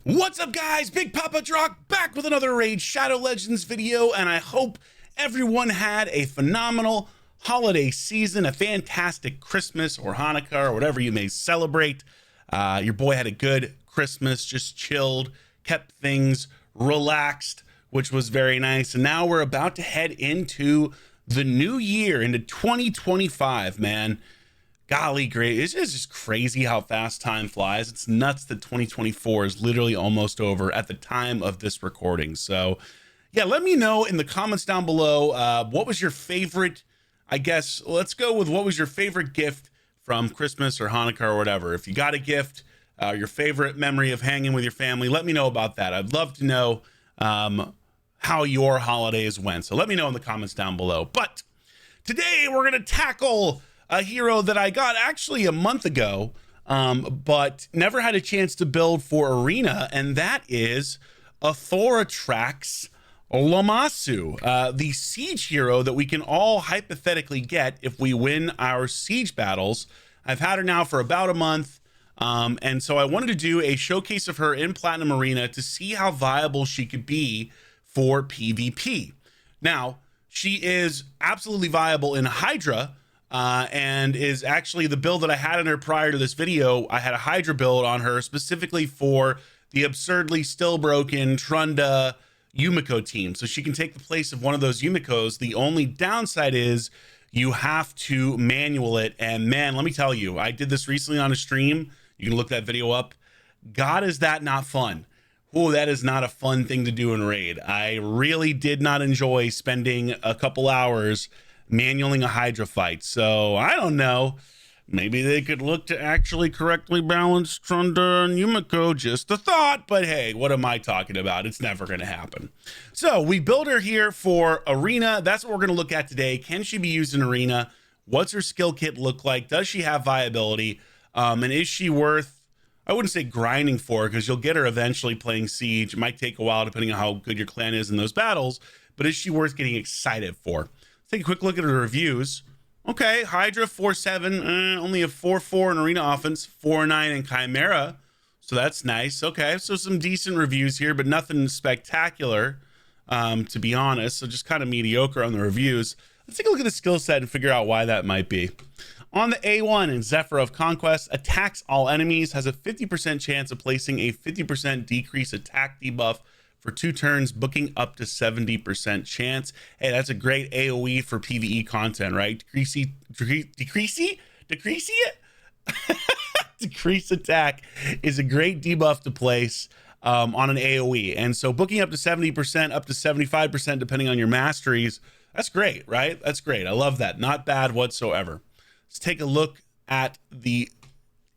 What's up, guys? Big Papa Drock back with another Raid Shadow Legends video, and I hope everyone had a phenomenal holiday season, a fantastic Christmas or Hanukkah or whatever you may celebrate. Your boy had a good Christmas, just chilled, kept things relaxed, which was very nice. And now we're about to head into the new year, into 2025, man. Golly, great. It's just crazy how fast time flies. It's nuts that 2024 is literally almost over at the time of this recording. So yeah, let me know in the comments down below, what was your favorite, I guess, let's go with what was your favorite gift from Christmas or Hanukkah or whatever. If you got a gift, your favorite memory of hanging with your family, let me know about that. I'd love to know how your holidays went. So let me know in the comments down below. But today we're going to tackle a hero that I got actually a month ago, but never had a chance to build for Arena, and that is Thoratrax Lamasu, the siege hero that we can all hypothetically get if we win our siege battles. I've had her now for about a month, and so I wanted to do a showcase of her in Platinum Arena to see how viable she could be for PvP. Now, she is absolutely viable in Hydra, and is actually the build that I had on her prior to this video. I had a Hydra build on her specifically for the absurdly still broken Trunda Yumiko team. So she can take the place of one of those Yumikos. The only downside is you have to manual it. And man, let me tell you, I did this recently on a stream. You can look that video up. God, is that not fun? Oh, that is not a fun thing to do in Raid. I really did not enjoy spending a couple hours manualing a Hydra fight. So I don't know, maybe they could look to actually correctly balance Trunda and Yumiko. Just a thought, but hey, what am I talking about? It's never going to happen. So we built her here for Arena. That's what we're going to look at today. Can she be used in Arena? What's her skill kit look like? Does she have viability? And is she worth, I wouldn't say grinding for, because you'll get her eventually playing Siege. It might take a while depending on how good your clan is in those battles, but is she worth getting excited for? Take a quick look at her reviews. Okay, Hydra 4-7, only a 4-4 in Arena offense, 4-9 in Chimera, so that's nice. Okay, so some decent reviews here, but nothing spectacular, to be honest. So just kind of mediocre on the reviews. Let's take a look at the skill set and figure out why that might be. On the A1 in Zephyr of Conquest, attacks all enemies, has a 50% chance of placing a 50% decrease attack debuff for 2 turns, booking up to 70% chance. Hey, that's a great AoE for PvE content, right? Decrease attack is a great debuff to place on an AoE. And so booking up to 70%, up to 75%, depending on your masteries, that's great, right? That's great. I love that. Not bad whatsoever. Let's take a look at the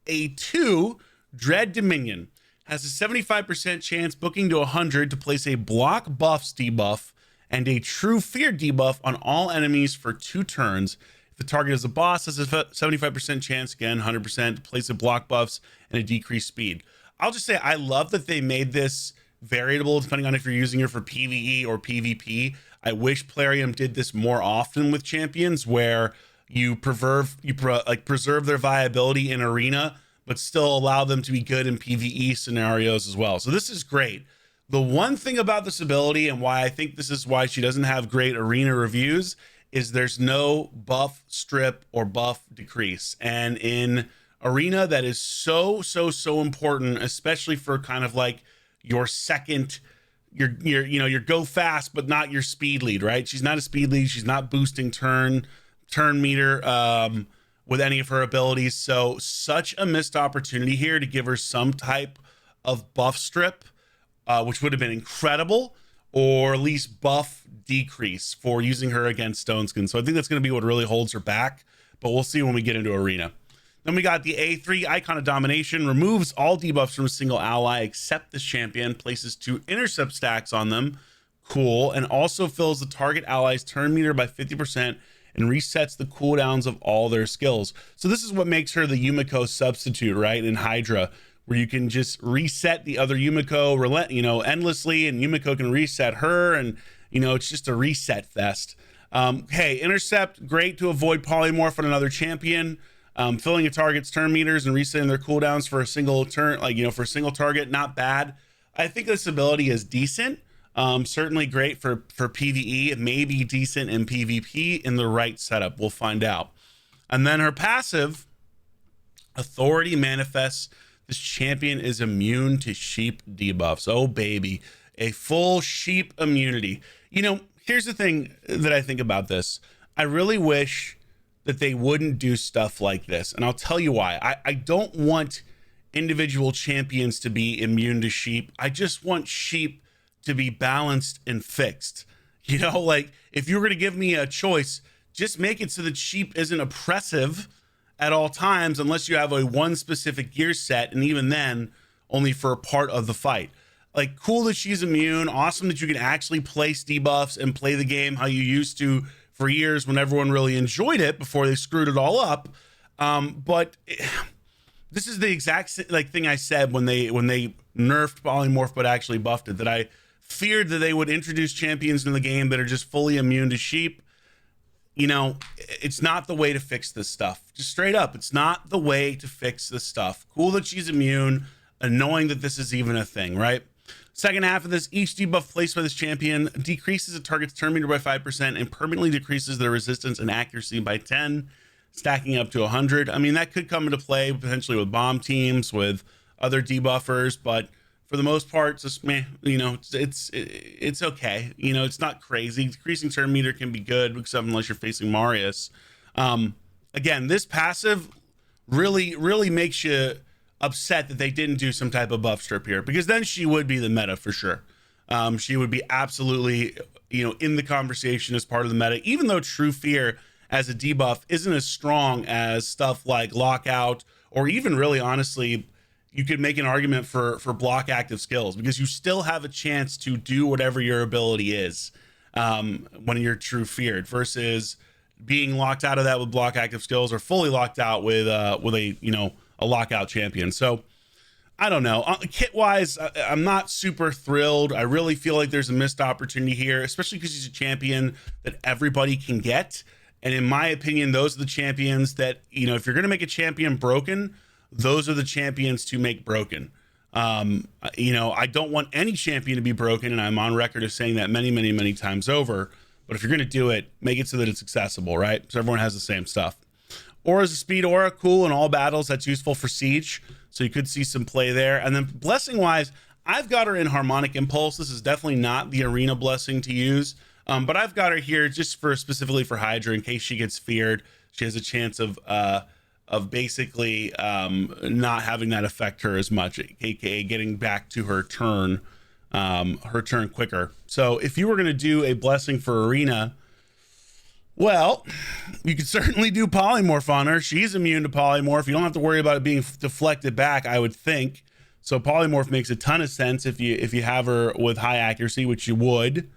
A2, Dread Dominion. Has a 75% chance, booking to 100, to place a block buffs debuff and a true fear debuff on all enemies for 2 turns. If the target is a boss, has a 75% chance, again 100%, to place a block buffs and a decreased speed. I'll just say I love that they made this variable depending on if you're using it for PvE or PvP. I wish Plarium did this more often with champions, where you preserve their viability in Arena, but still allow them to be good in PvE scenarios as well. So this is great. The one thing about this ability, and why I think this is why she doesn't have great Arena reviews, is there's no buff strip or buff decrease. And in Arena, that is so important, especially for kind of like your second, your go fast, but not your speed lead, right? She's not a speed lead. She's not boosting turn meter, with any of her abilities. So such a missed opportunity here to give her some type of buff strip, which would have been incredible, or at least buff decrease for using her against Stoneskin. So I think that's going to be what really holds her back, but we'll see when we get into Arena. Then we got the A3, Icon of Domination, removes all debuffs from a single ally except this champion, places 2 intercept stacks on them. Cool. And also fills the target ally's turn meter by 50% and resets the cooldowns of all their skills. So this is what makes her the Yumiko substitute, right, in Hydra, where you can just reset the other Yumiko endlessly, and Yumiko can reset her, and it's just a reset fest. Hey, intercept, great to avoid polymorph on another champion. Filling a target's turn meters and resetting their cooldowns for a single turn, for a single target, not bad. I think this ability is decent. Certainly great for PvE. It may be decent in PvP in the right setup. We'll find out. And then her passive, Authority manifests. This champion is immune to sheep debuffs. Oh, baby. A full sheep immunity. You know, here's the thing that I think about this. I really wish that they wouldn't do stuff like this. And I'll tell you why. I don't want individual champions to be immune to sheep. I just want sheep to be balanced and fixed. You know, like if you were going to give me a choice, just make it so that sheep isn't oppressive at all times unless you have a one specific gear set, and even then only for a part of the fight. Like, cool that she's immune, awesome that you can actually place debuffs and play the game how you used to for years when everyone really enjoyed it before they screwed it all up. But this is the exact thing I said when they nerfed polymorph but actually buffed it, that I feared that they would introduce champions in the game that are just fully immune to sheep. You know, it's not the way to fix this stuff. Just straight up, it's not the way to fix this stuff. Cool that she's immune, annoying that this is even a thing, right? Second half of this, each debuff placed by this champion decreases a target's turn meter by 5% and permanently decreases their resistance and accuracy by 10, stacking up to 100. I mean, that could come into play potentially with bomb teams, with other debuffers, but for the most part, just meh, you know, it's okay. You know, it's not crazy. Decreasing turn meter can be good, except unless you're facing Marius. Again, this passive really makes you upset that they didn't do some type of buff strip here, because then she would be the meta for sure. She would be absolutely, you know, in the conversation as part of the meta, even though True Fear as a debuff isn't as strong as stuff like Lockout, or even really honestly, you could make an argument for block active skills, because you still have a chance to do whatever your ability is when you're True Feared, versus being locked out of that with block active skills, or fully locked out with a, you know, a lockout champion. So I don't know. Kit wise, I'm not super thrilled. I really feel like there's a missed opportunity here, especially because he's a champion that everybody can get. And in my opinion, those are the champions that, you know, if you're going to make a champion broken, those are the champions to make broken. You know, I don't want any champion to be broken, and I'm on record of saying that many times over. But if you're going to do it, make it so that it's accessible, right? So everyone has the same stuff. Aura's a speed aura, cool in all battles. That's useful for siege, so you could see some play there. And then blessing wise, I've got her in harmonic impulse. This is definitely not the arena blessing to use, but I've got her here just for specifically for Hydra in case she gets feared. She has a chance of basically not having that affect her as much, aka getting back to her turn quicker. So if you were going to do a blessing for arena, well, you could certainly do polymorph on her. She's immune to polymorph. You don't have to worry about it being deflected back, I would think. So polymorph makes a ton of sense if you have her with high accuracy, which you would.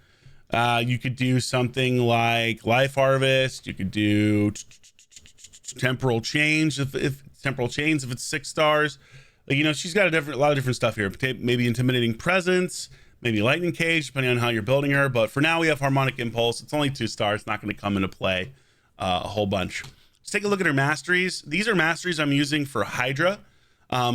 You could do something like Life Harvest. You could do temporal change if temporal chains if it's 6 stars. Like, you know, she's got a lot of different stuff here. Maybe intimidating presence, maybe lightning cage, depending on how you're building her. But for now, we have harmonic impulse. It's only 2 stars. It's not going to come into play a whole bunch. Let's take a look at her masteries. These are masteries I'm using for Hydra.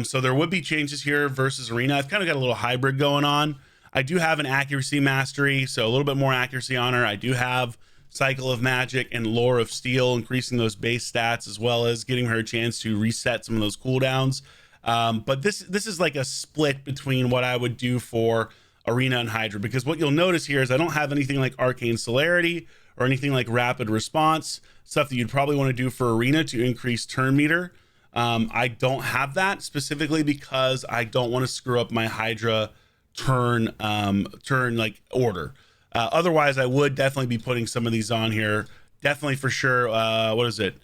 So there would be changes here versus arena. I've kind of got a little hybrid going on. I do have an accuracy mastery, so a little bit more accuracy on her. I do have Cycle of Magic and Lore of Steel, increasing those base stats, as well as getting her a chance to reset some of those cooldowns. But this is like a split between what I would do for Arena and Hydra, because what you'll notice here is I don't have anything like Arcane Celerity or anything like Rapid Response, stuff that you'd probably want to do for Arena to increase turn meter. I don't have that specifically because I don't want to screw up my Hydra turn like order. Otherwise, I would definitely be putting some of these on here. Definitely for sure. What is it?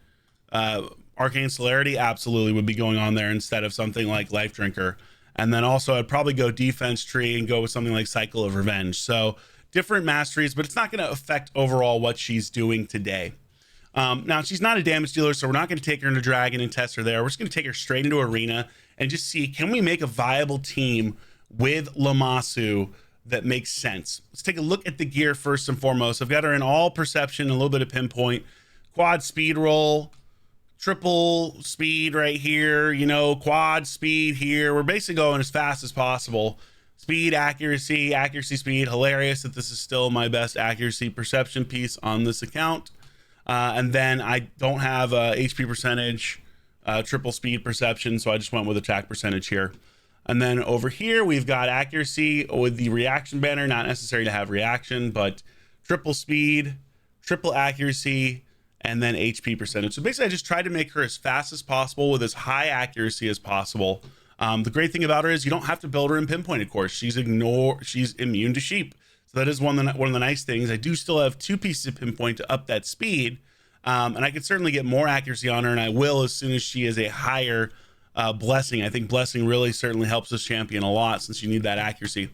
Arcane Celerity absolutely would be going on there instead of something like Life Drinker. And then also I'd probably go defense tree and go with something like Cycle of Revenge. So different masteries, but it's not going to affect overall what she's doing today. Now she's not a damage dealer, so we're not going to take her into Dragon and test her there. We're just going to take her straight into Arena and just see, can we make a viable team with Lamasu that makes sense? Let's take a look at the gear first and foremost. I've got her in all perception, a little bit of pinpoint, quad speed roll, triple speed right here, you know, quad speed here. We're basically going as fast as possible. Speed, accuracy, accuracy, speed. Hilarious that this is still my best accuracy perception piece on this account. And then I don't have HP percentage, triple speed perception, so I just went with attack percentage here. And then over here, we've got accuracy with the reaction banner, not necessary to have reaction, but triple speed, triple accuracy, and then HP percentage. So basically, I just tried to make her as fast as possible with as high accuracy as possible. The great thing about her is you don't have to build her in pinpointed course. She's immune to sheep. So that is one of the nice things. I do still have 2 pieces of pinpoint to up that speed. And I could certainly get more accuracy on her, and I will as soon as she is a higher blessing. I think blessing really certainly helps this champion a lot since you need that accuracy.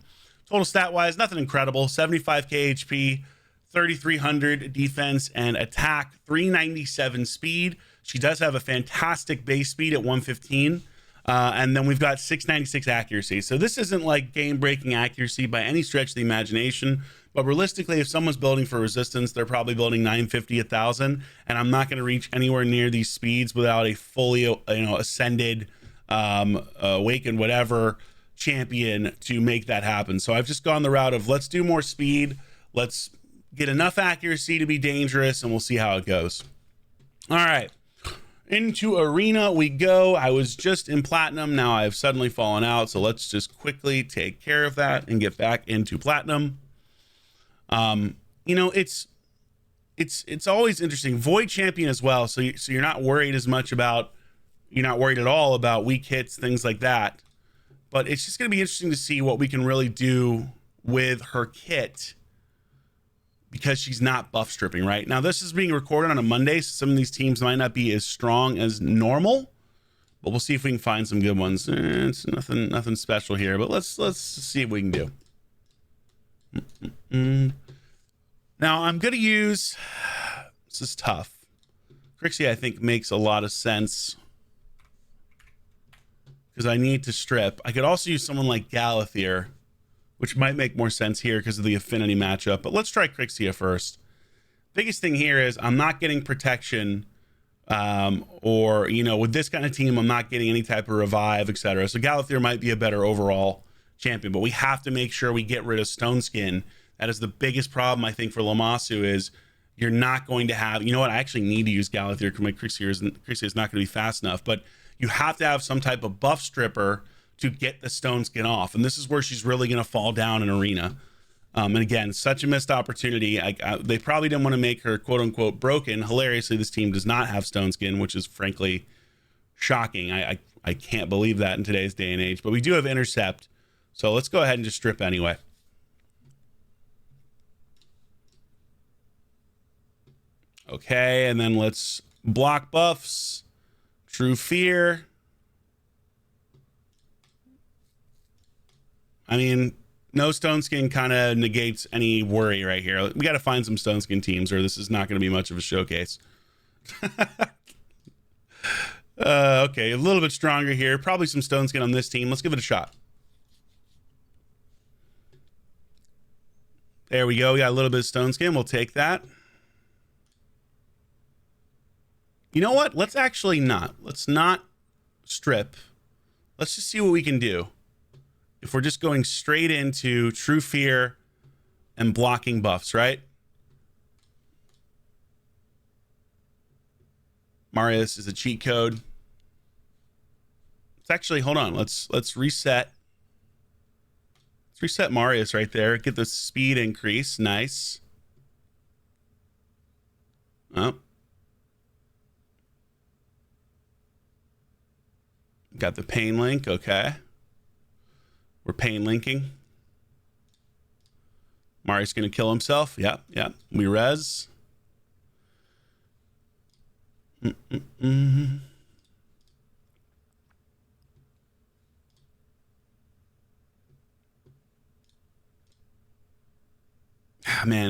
Total stat wise, nothing incredible. 75k HP, 3300 defense, and attack, 397 speed. She does have a fantastic base speed at 115. And then we've got 696 accuracy. So this isn't like game breaking accuracy by any stretch of the imagination. But realistically, if someone's building for resistance, they're probably building 950, 1000, and I'm not going to reach anywhere near these speeds without a fully, ascended, awakened, whatever champion to make that happen. So I've just gone the route of let's do more speed, let's get enough accuracy to be dangerous, and we'll see how it goes. All right, into arena we go. I was just in platinum, now I've suddenly fallen out, so let's just quickly take care of that and get back into platinum. It's always interesting. Void champion as well, so you're not worried as much about, you're not worried at all about weak hits, things like that. But it's just going to be interesting to see what we can really do with her kit, because she's not buff stripping right now. This is being recorded on a Monday, so some of these teams might not be as strong as normal, but we'll see if we can find some good ones. It's nothing special here, but let's see what we can do. Now I'm gonna use, this is tough. Crixie I think makes a lot of sense because I need to strip. I could also use someone like Galathier, which might make more sense here because of the affinity matchup, but let's try Crixia first. Biggest thing here is I'm not getting protection, or with this kind of team I'm not getting any type of revive, etc. So Galathier might be a better overall champion, but we have to make sure we get rid of Stone Skin. That is the biggest problem I think for Lamasu, is you're not going to have, I actually need to use Galathier because my Crixia is not going to be fast enough, but you have to have some type of buff stripper to get the Stone Skin off, and this is where she's really going to fall down in arena. And again, such a missed opportunity. They probably didn't want to make her quote unquote broken. Hilariously, this team does not have Stone Skin, which is frankly shocking. I can't believe that in today's day and age, but we do have intercept. So let's go ahead and just strip anyway. Okay, and then let's block buffs. True Fear. I mean, no Stone Skin kind of negates any worry right here. We got to find some Stone Skin teams or this is not going to be much of a showcase. Okay, a little bit stronger here. Probably some Stone Skin on this team. Let's give it a shot. There we go. We got a little bit of Stone Skin. We'll take that. You know what? Let's actually not. Let's not strip. Let's just see what we can do. If we're just going straight into True Fear and blocking buffs, right? Marius is a cheat code. It's actually, hold on. Let's reset. Let's reset Marius right there. Get the speed increase. Nice. Oh. Got the pain link. Okay. We're pain linking. Marius gonna kill himself. Yep. We res. Man,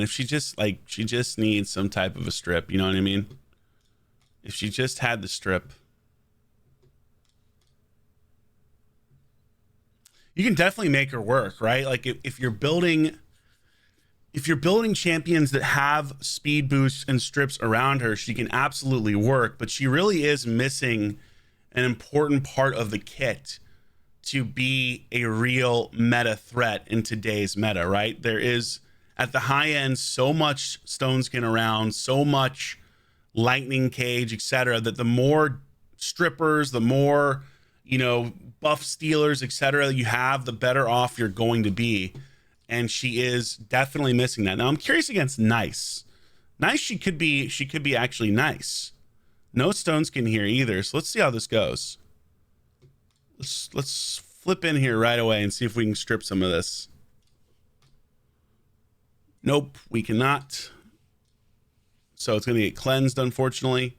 if she just needs some type of a strip, you know what I mean? If she just had the strip. You can definitely make her work, right? Like if you're building champions that have speed boosts and strips around her, she can absolutely work, but she really is missing an important part of the kit to be a real meta threat in today's meta, right? There is at the high end so much stone skin around, so much lightning cage, etc., that the more strippers, the more, you know, buff stealers, etc., you have, the better off you're going to be. And she is definitely missing that. Now I'm curious against Nice. Nice, she could be actually nice. No stone skin here either, so let's see how this goes. Let's flip in here right away and see if we can strip some of this. Nope, we cannot. So it's going to get cleansed, unfortunately.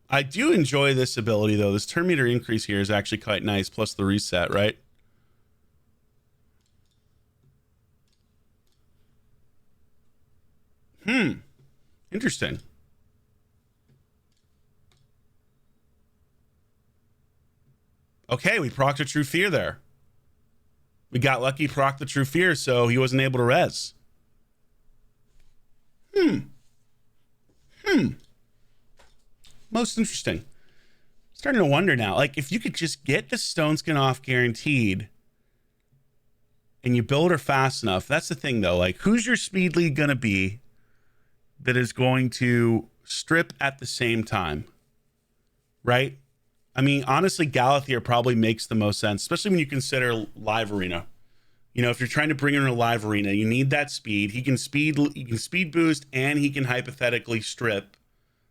I do enjoy this ability, though. This turn meter increase here is actually quite nice, plus the reset, right? Interesting. Okay, we procced a True Fear there. We got lucky, proc the True Fear, so he wasn't able to res. Most interesting. Starting to wonder now, like, if you could just get the stone skin off guaranteed and you build her fast enough. That's the thing, though. Like, who's your speed lead going to be that is going to strip at the same time, right? I mean, honestly, Galathier probably makes the most sense, especially when you consider live arena. You know, if you're trying to bring in a live arena, you need that speed. He can speed boost, and he can hypothetically strip,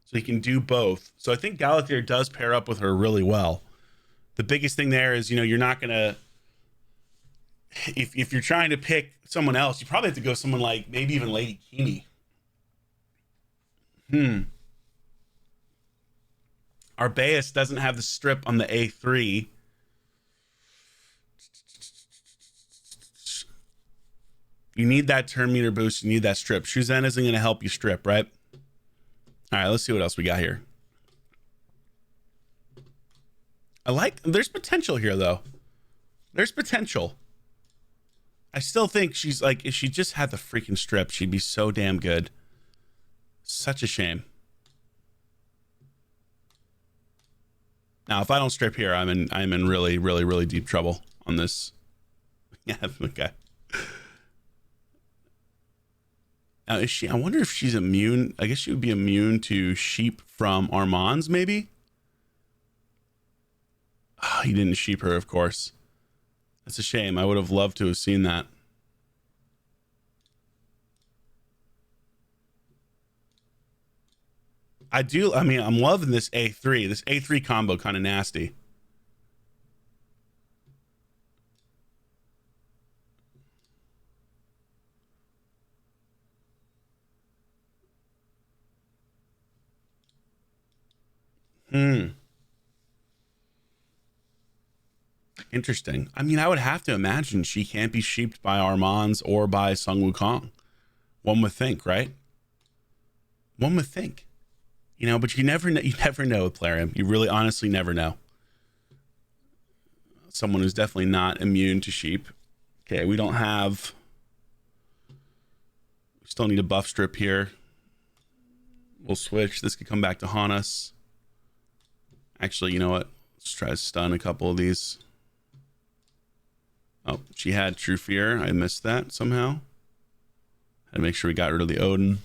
so he can do both. So I think Galathier does pair up with her really well. The biggest thing there is, you know, you're not gonna, if you're trying to pick someone else, you probably have to go someone like maybe even Lady Kimi. Arbaeus doesn't have the strip on the A3. You need that turn meter boost. You need that strip. Shuzen isn't going to help you strip, right? All right, let's see what else we got here. There's potential here, though. There's potential. I still think she's like, if she just had the freaking strip, she'd be so damn good. Such a shame. Now, if I don't strip here, I'm in really, really, really deep trouble on this. Yeah, okay. Now, is she? I wonder if she's immune. I guess she would be immune to sheep from Armand's, maybe. Oh, he didn't sheep her, of course. That's a shame. I would have loved to have seen that. I mean, I'm loving this A3. This A3 combo kind of nasty. Interesting. I mean, I would have to imagine she can't be sheeped by Armands or by Sung Wukong. One would think, right? One would think. You know, but you never know. You never know with Plarium. You really, honestly, never know. Someone who's definitely not immune to sheep. Okay, we don't have. We still need a buff strip here. We'll switch. This could come back to haunt us. Actually, you know what? Let's try to stun a couple of these. Oh, she had True Fear. I missed that somehow. Had to make sure we got rid of the Odin.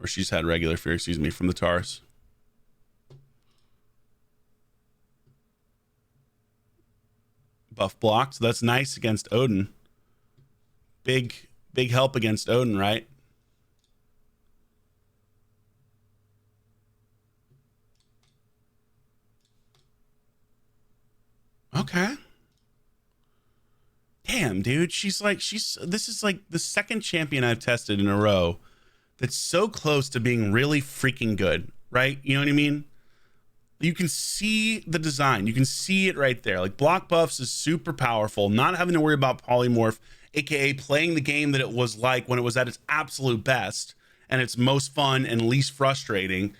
Or she's had regular fear, excuse me, from the Tars. Buff blocked. So that's nice against Odin. Big help against Odin, right? Okay. Damn, dude. This is like the second champion I've tested in a row that's so close to being really freaking good, right? You know what I mean? You can see the design. You can see it right there. Like, block buffs is super powerful. Not having to worry about polymorph, aka playing the game that it was like when it was at its absolute best and its most fun and least frustrating,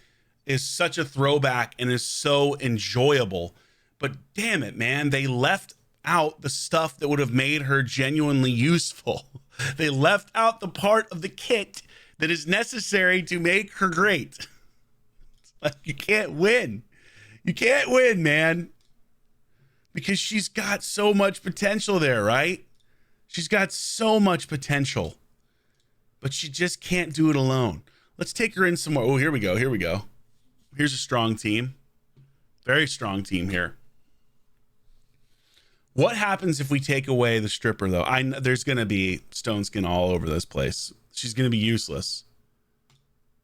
is such a throwback and is so enjoyable. But damn it, man, they left out the stuff that would have made her genuinely useful. They left out the part of the kit that is necessary to make her great. Like, you can't win. You can't win, man. Because she's got so much potential there, right? She's got so much potential. But she just can't do it alone. Let's take her in some more. Oh, here we go. Here we go. Here's a strong team. Very strong team here. What happens if we take away the stripper, though? There's going to be stone skin all over this place. She's going to be useless.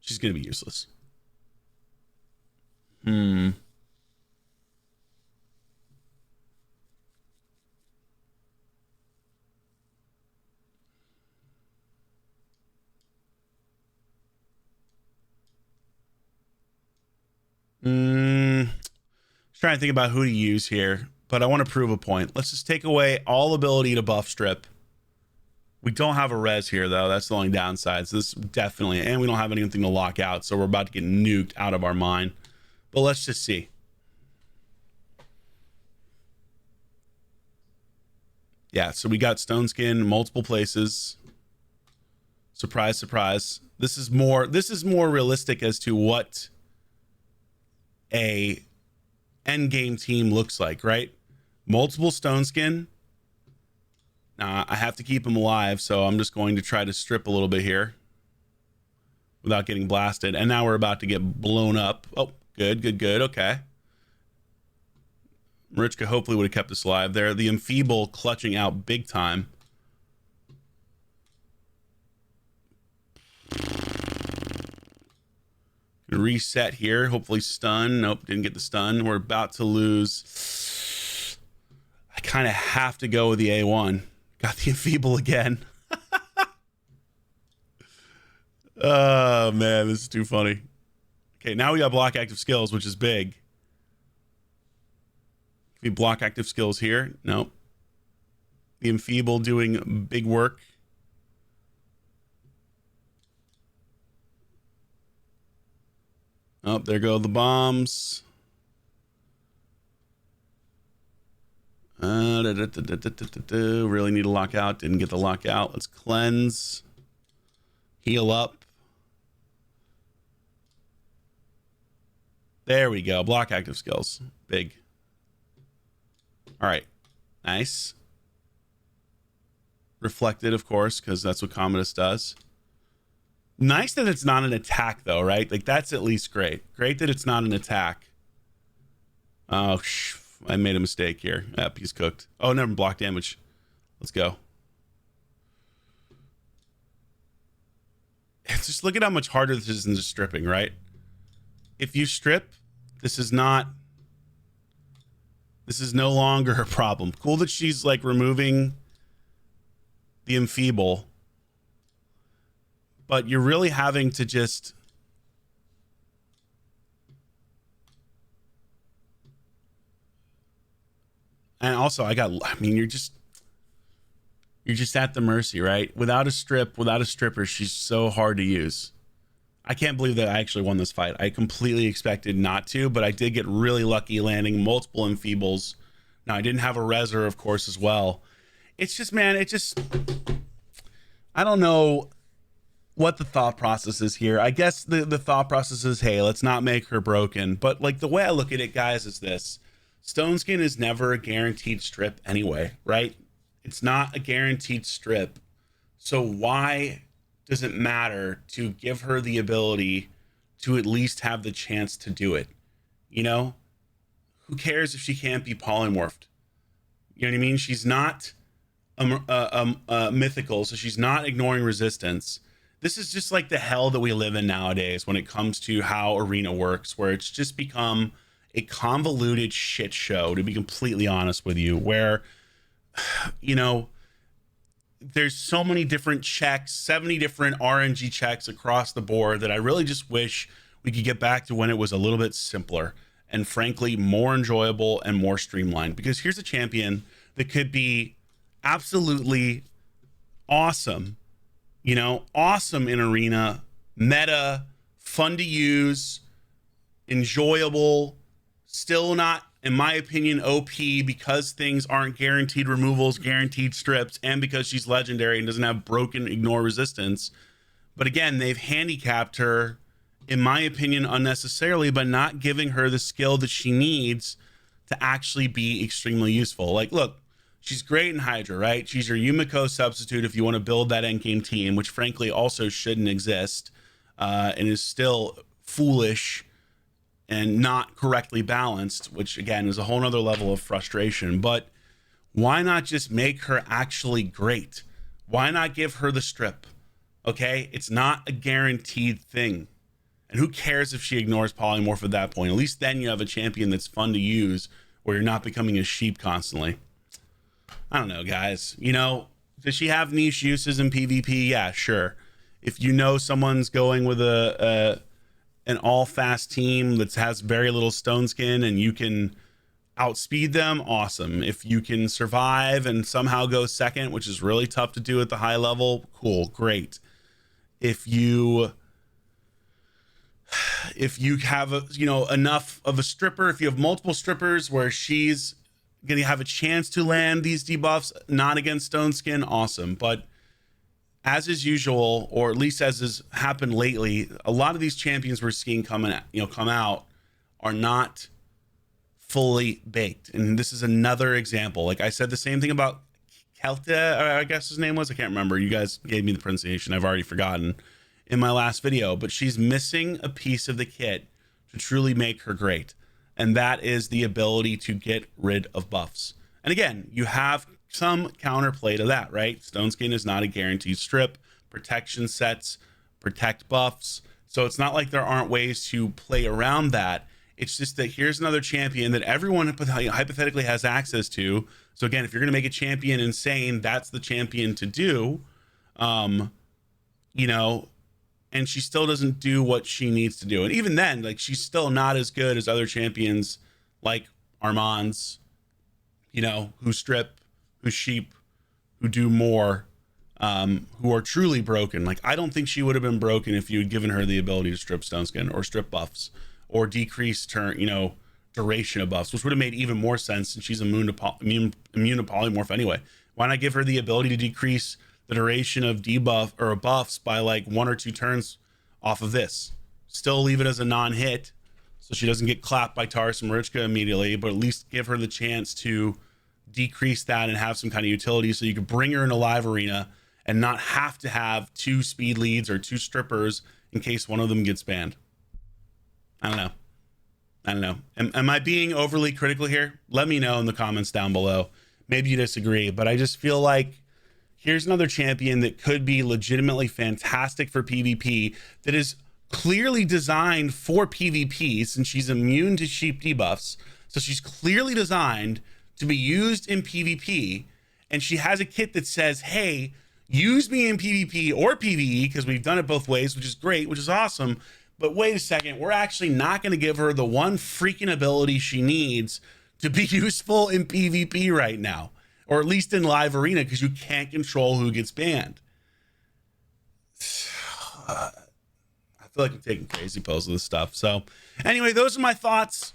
She's going to be useless. Trying to think about who to use here, but I want to prove a point. Let's just take away all ability to buff strip. We don't have a res here, though. That's the only downside. So this definitely, and we don't have anything to lock out, so we're about to get nuked out of our mind. But let's just see. Yeah, so we got stone skin multiple places. Surprise, surprise. This is more realistic as to what a Endgame team looks like, right? Multiple stone skin. Now I have to keep him alive, so I'm just going to try to strip a little bit here without getting blasted. And now we're about to get blown up. Oh, good, good, good. Okay. Marichka hopefully would have kept us alive there. The enfeeble clutching out big time. Reset here. Hopefully stun. Nope, didn't get the stun. We're about to lose. I kind of have to go with the A1. Got the enfeeble again. Oh, man, this is too funny. Okay, now we got block active skills, which is big. Can we block active skills here? Nope. The enfeeble doing big work. Oh, there go the bombs. Really need to lock out. Didn't get the lockout. Let's cleanse. Heal up. There we go. Block active skills. Big. All right. Nice. Reflected, of course, because that's what Commodus does. Nice that it's not an attack, though, right? Like, that's at least great. Great that it's not an attack. Oh, I made a mistake here. Yep, he's cooked. Oh, never block damage. Let's go. Just look at how much harder this is than just stripping, right? If you strip, this is no longer a problem. Cool that she's, like, removing the enfeeble. But you're really having to just... And also, you're just at the mercy, right? Without a stripper, she's so hard to use. I can't believe that I actually won this fight. I completely expected not to, but I did get really lucky landing multiple enfeebles. Now, I didn't have a reser, of course, as well. It's just, man, I don't know what the thought process is here. I guess the thought process is, hey, let's not make her broken. But like the way I look at it, guys, is this. Stone skin is never a guaranteed strip anyway, right? It's not a guaranteed strip. So why does it matter to give her the ability to at least have the chance to do it? You know? Who cares if she can't be polymorphed? You know what I mean? She's not mythical, so she's not ignoring resistance. This is just like the hell that we live in nowadays when it comes to how arena works, where it's just become a convoluted shit show, to be completely honest with you, where, you know, there's so many different checks, 70 different RNG checks across the board, that I really just wish we could get back to when it was a little bit simpler and frankly more enjoyable and more streamlined. Because here's a champion that could be absolutely awesome, you know, awesome in arena, meta, fun to use, enjoyable, still not in my opinion, OP because things aren't guaranteed removals, guaranteed strips, and because she's legendary and doesn't have broken ignore resistance. But again, they've handicapped her, in my opinion, unnecessarily by not giving her the skill that she needs to actually be extremely useful. Like, look, she's great in Hydra, right? She's your Yumiko substitute if you want to build that endgame team, which frankly also shouldn't exist, and is still foolish and not correctly balanced, which again is a whole nother level of frustration. But why not just make her actually great? Why not give her the strip? Okay, it's not a guaranteed thing. And who cares if she ignores polymorph at that point? At least then you have a champion that's fun to use where you're not becoming a sheep constantly. I don't know, guys. You know, does she have niche uses in PvP? Yeah, sure. If you know someone's going with an all-fast team that has very little stone skin and you can outspeed them, awesome. If you can survive and somehow go second, which is really tough to do at the high level, cool, great. If you have enough of a stripper, if you have multiple strippers where she's going to have a chance to land these debuffs, not against stone skin, awesome. But as is usual, or at least as has happened lately, a lot of these champions we're seeing come out are not fully baked. And this is another example. Like I said, the same thing about Kelta, I guess his name was. I can't remember. You guys gave me the pronunciation. I've already forgotten in my last video. But she's missing a piece of the kit to truly make her great. And that is the ability to get rid of buffs. And again, you have some counterplay to that, right? Stone skin is not a guaranteed strip. Protection sets protect buffs. So it's not like there aren't ways to play around that. It's just that here's another champion that everyone hypothetically has access to. So again, if you're going to make a champion insane, that's the champion to do. And she still doesn't do what she needs to do. And even then, like, she's still not as good as other champions like Armand's, who strip, who sheep, who do more, who are truly broken. Like, I don't think she would have been broken if you had given her the ability to strip stone skin or strip buffs or decrease duration of buffs, which would have made even more sense since she's immune to polymorph anyway. Why not give her the ability to decrease the duration of debuff or buffs by like 1 or 2 turns off of this? Still leave it as a non-hit so she doesn't get clapped by Taurus and Marichka immediately, but at least give her the chance to decrease that and have some kind of utility so you could bring her in a live arena and not have to have 2 speed leads or 2 strippers in case one of them gets banned. I don't know. Am I being overly critical here? Let me know in the comments down below. Maybe you disagree, but I just feel like here's another champion that could be legitimately fantastic for PvP, that is clearly designed for PvP since she's immune to sheep debuffs. So she's clearly designed to be used in PvP, and she has a kit that says, hey, use me in PvP or PvE, because we've done it both ways, which is great, which is awesome. But wait a second, we're actually not going to give her the one freaking ability she needs to be useful in PvP right now, or at least in live arena, because you can't control who gets banned. I feel like I'm taking crazy pills with this stuff. So anyway, those are my thoughts.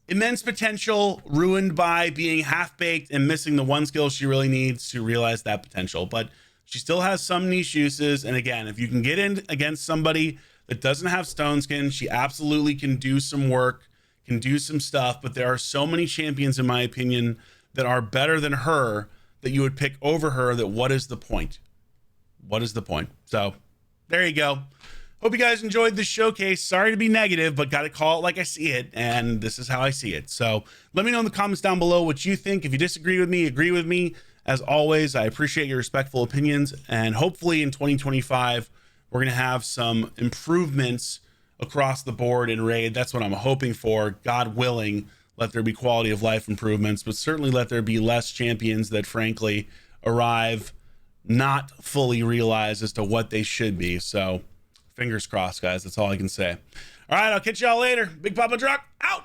Immense potential ruined by being half-baked and missing the one skill she really needs to realize that potential. But she still has some niche uses. And again, if you can get in against somebody that doesn't have stone skin, she absolutely can do some work, can do some stuff. But there are so many champions, in my opinion, that are better than her that you would pick over her. That what is the point? What is the point? So there you go. Hope you guys enjoyed this showcase. Sorry to be negative, but got to call it like I see it, and this is how I see it. So let me know in the comments down below what you think. If you disagree with me, agree with me. As always, I appreciate your respectful opinions, and hopefully in 2025 we're going to have some improvements across the board in Raid. That's what I'm hoping for. God willing, let there be quality of life improvements, but certainly let there be less champions that frankly arrive not fully realized as to what they should be. So fingers crossed, guys. That's all I can say. All right, I'll catch y'all later. Big Papa Drock out.